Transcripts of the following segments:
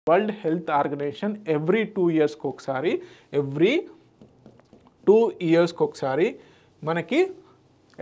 World health organisation every 2 ఇయర్స్కి ఒకసారి every 2 ఇయర్స్కి ఒకసారి మనకి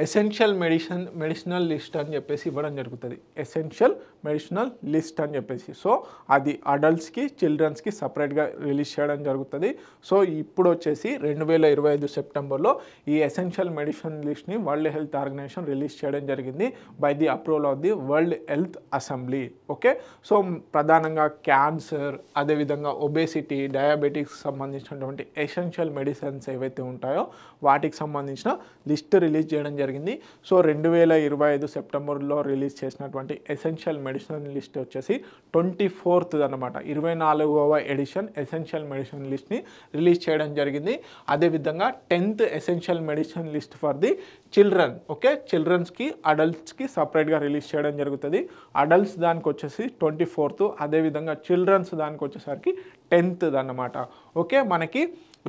ఎసెన్షియల్ మెడిసినల్ లిస్ట్ అని చెప్పేసి ఇవ్వడం జరుగుతుంది. ఎసెన్షియల్ మెడిసినల్ లిస్ట్ అని చెప్పేసి. సో అది అడల్ట్స్కి చిల్డ్రన్స్కి సపరేట్గా రిలీజ్ చేయడం జరుగుతుంది. సో ఇప్పుడు వచ్చేసి 2025 సెప్టెంబర్లో ఈ ఎసెన్షియల్ మెడిసిన్ లిస్ట్ని వరల్డ్ హెల్త్ ఆర్గనైజేషన్ రిలీజ్ చేయడం జరిగింది by the approval of the world health assembly. Okay, so ప్రధానంగా క్యాన్సర్, అదేవిధంగా ఒబేసిటీ, డయాబెటిక్స్ సంబంధించినటువంటి ఎసెన్షియల్ మెడిసిన్స్ ఏవైతే ఉంటాయో వాటికి సంబంధించిన లిస్ట్ రిలీజ్ చేయడం జరిగింది. సో 2025 సెప్టెంబర్లో రిలీజ్ చేసినటువంటి ఎసెన్షియల్ మెడిసిన్ లిస్ట్ వచ్చేసి 24th అనమాట. 24వ ఎడిషన్ ఎసెన్షియల్ మెడిసిన్ లిస్ట్ని రిలీజ్ చేయడం జరిగింది. అదేవిధంగా 10th essential medicine list for the children. Okay, చిల్డ్రన్స్కి అడల్ట్స్కి సపరేట్గా రిలీజ్ చేయడం జరుగుతుంది. అడల్ట్స్ దానికి వచ్చేసి 24th, అదేవిధంగా చిల్డ్రన్స్ దానికి వచ్చేసరికి 10th అన్నమాట. ఓకే, మనకి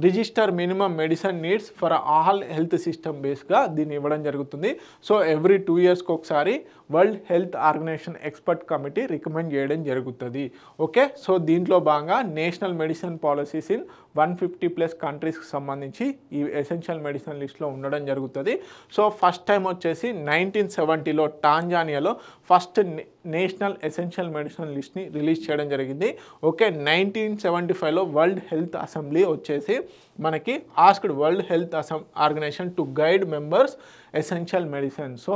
register minimum medicine needs for all health system బేస్గా దీన్ని ఇవ్వడం జరుగుతుంది. సో ఎవ్రీ 2 ఇయర్స్కి ఒకసారి world health organization expert committee recommend చేయడం జరుగుతుంది. ఓకే, సో దీంట్లో భాగంగా నేషనల్ మెడిసిన్ పాలసీస్ ఇన్ 150+ కంట్రీస్కి సంబంధించి ఈ ఎసెన్షియల్ మెడిసిన్ లిస్ట్లో ఉండడం జరుగుతుంది. సో ఫస్ట్ టైం వచ్చేసి 1970లో టాంజానియాలో ఫస్ట్ నేషనల్ ఎసెన్షియల్ మెడిసిన్ లిస్ట్ని రిలీజ్ చేయడం జరిగింది. ఓకే, 1975లో వరల్డ్ హెల్త్ అసెంబ్లీ వచ్చేసి మనకి asked world health organization to guide members essential medicine. So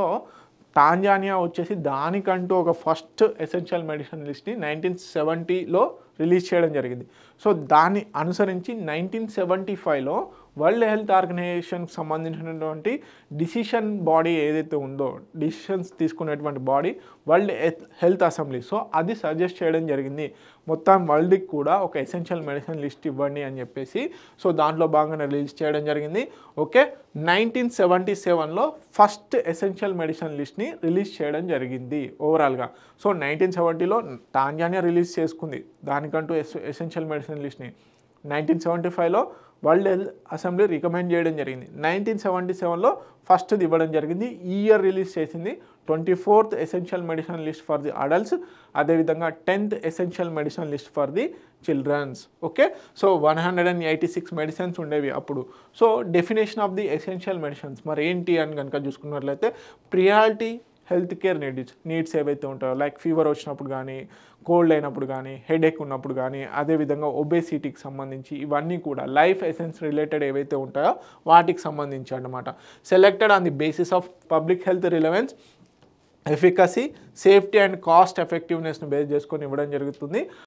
Tanzania వచ్చేసి దానికంటూ ఒక ఫస్ట్ ఎసెన్షియల్ మెడిసిన్ లిస్ట్ని 1970లో రిలీజ్ చేయడం జరిగింది. సో దాన్ని అనుసరించి 1975లో వరల్డ్ హెల్త్ ఆర్గనైజేషన్కి సంబంధించినటువంటి డిసిషన్ బాడీ ఏదైతే ఉందో, డిసిషన్స్ తీసుకునేటువంటి body world health assembly. So అది సజెస్ట్ చేయడం జరిగింది మొత్తం వరల్డ్కి కూడా ఒక ఎసెన్షియల్ మెడిసిన్ లిస్ట్ ఇవ్వండి అని చెప్పేసి. సో దాంట్లో భాగంగా రిలీజ్ చేయడం జరిగింది. ఓకే, 1977లో ఫస్ట్ ఎసెన్షియల్ మెడిసిన్ లిస్ట్ని రిలీజ్ చేయడం జరిగింది ఓవరాల్గా. సో 1970లో టాంజానియా రిలీజ్ చేసుకుంది దానికంటూ ఎసెన్షియల్ మెడిసిన్ లిస్ట్ని. 1975లో వరల్డ్ హెల్త్ అసెంబ్లీ రికమెండ్ చేయడం జరిగింది. 1977లో ఫస్ట్ది ఇవ్వడం జరిగింది. ఈ ఇయర్ రిలీజ్ చేసింది 24th essential medicine list for the adults, అదేవిధంగా 10th essential medicine list for the childrens. Okay, so 186 medicines ఉండేవి అప్పుడు. So definition of the essential medicines మరి ఏంటి అని కనుక చూసుకున్నట్లయితే ప్రియారిటీ హెల్త్ కేర్ నీడ్స్ ఏవైతే ఉంటాయో, లైక్ ఫీవర్ వచ్చినప్పుడు కానీ, కోల్డ్ అయినప్పుడు కానీ, హెడేక్ ఉన్నప్పుడు కానీ, అదేవిధంగా ఒబేసిటీకి సంబంధించి ఇవన్నీ కూడా లైఫ్ ఎసెన్స్ రిలేటెడ్ ఏవైతే ఉంటాయో వాటికి సంబంధించి అన్నమాట. Selected on the basis of public health relevance, efficacy, safety and cost ఎఫెక్టివ్నెస్ని బేస్ చేసుకొని ఇవ్వడం జరుగుతుంది.